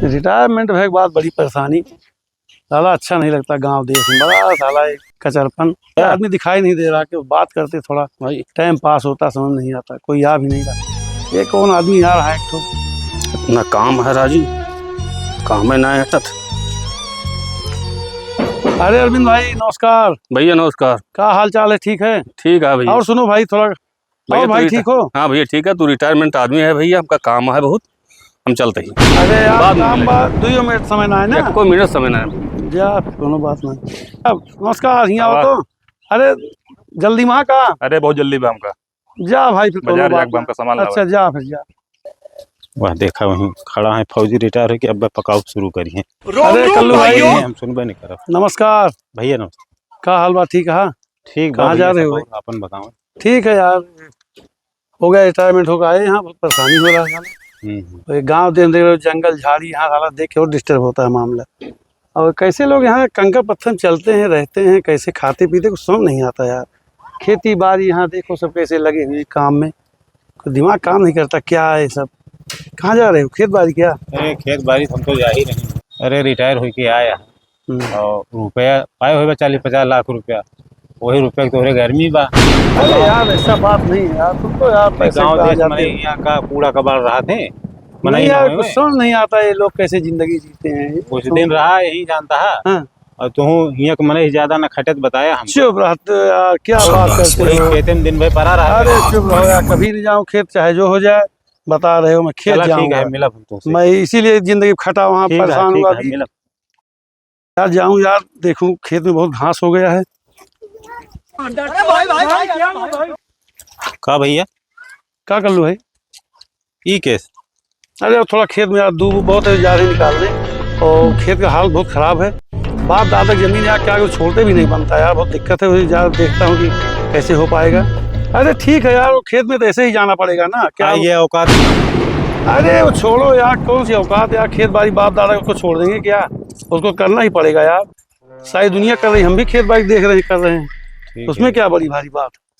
Retirement है बाद बड़ी परेशानी, साला अच्छा नहीं लगता गांव देश में, बड़ा साला एक कचरपन, आदमी दिखाई नहीं दे रहा कि बात करते थोड़ा भाई टाइम पास होता, समझ नहीं आता, कोई आ भी नहीं रहा। ये कौन आदमी आ रहा है एक तो, इतना काम है राजू, काम है ना आता। अरे अरविंद भाई नमस्कार। भैया नमस्कार। क्या हाल चाल है? ठीक है? ठीक है भैया। और सुनो भाई थोड़ा, और भाई ठीक हो? हाँ भैया ठीक है, तू रिटायरमेंट आदमी है भैया, हमका काम है बहुत, हम चलते ही। अरे यार काम बात 2 मिनट समय ना है ना, कोई मिनट समय ना है जा कोनो बात नहीं। अब नमस्कार यहाँ तो, अरे जल्दी वहाँ का, अरे बहुत जल्दी बा हमका, जा भाई फिर कोनो बात हमका सामान अच्छा जा फिर जा। वह देखा वहीं खड़ा है फौजी रिटायर होकर, अब पकाऊ शुरू करिए। अरे कल्लू भाई हम सुनबे नहीं करब। नमस्कार भैया नमस्कार। क्या हाल बात? ठीक है? ठीक, कहाँ जा रहे हो? अपन बताओ। ठीक है यार, हो गया रिटायरमेंट होगा, आए यहाँ बहुत परेशानी हो रहा है। गाँव देख जंगल झाड़ी, यहाँ हालत देख के और डिस्टर्ब होता है मामला। और कैसे लोग यहाँ कंकर पत्थर में चलते हैं, रहते हैं, कैसे खाते पीते, कुछ समझ नहीं आता यार। खेती बाड़ी यहाँ देखो सब कैसे लगे हुए काम में, दिमाग काम नहीं करता। क्या है सब? कहाँ जा रहे हो? खेत बाड़ी क्या? अरे खेत बाड़ी हम तो जा ही नहीं। अरे रिटायर होके आया और रुपया पाए हुए 40-50 लाख रुपया, वही रुपया तो गर्मी बा। अरे यार ऐसा बात नहीं है यार, तुम तो यार पैसे गाँव देश में यहाँ का कूड़ा कबाड़ रहा थे, नहीं यार कुछ समझ नहीं आता ये लोग कैसे जिंदगी जीते हैं। कुछ दिन रहा यही जानता है। और तू यहाँ मने ज्यादा न खटत बताया हम। चुप रहते यार, क्या बात करते हो? खेत में दिन भर पड़ा रहा। अरे चुप रहो यार, कभी नहीं जाऊँ खेत, चाहे जो हो जाए। बता रहे हो मैं खेत जाऊंगा, मिला मैं इसीलिए जिंदगी खटा वहाँ परेशान हुआ यार। जाऊँ यार, देखूं खेत में बहुत घास हो गया है। का भैया क्या कर लूँ भाई? ई केस? अरे थोड़ा खेत में यार दूब बहुत है, जा रहे निकालने, और खेत का हाल बहुत खराब है। बाप दादा जमीन यार क्या छोड़ते भी नहीं बनता यार, बहुत दिक्कत है। जा देखता हूँ कि कैसे हो पाएगा। अरे ठीक है यार, वो खेत में तो ऐसे ही जाना पड़ेगा ना। क्या ये औकात? अरे वो छोड़ो यार, कौन सी औकात यार, खेत बाड़ी बाप दादा को छोड़ देंगे क्या? उसको करना ही पड़ेगा यार, सारी दुनिया कर रही, हम भी खेत बाड़ी देख रहे कर रहे हैं, उसमें क्या बड़ी भारी बात।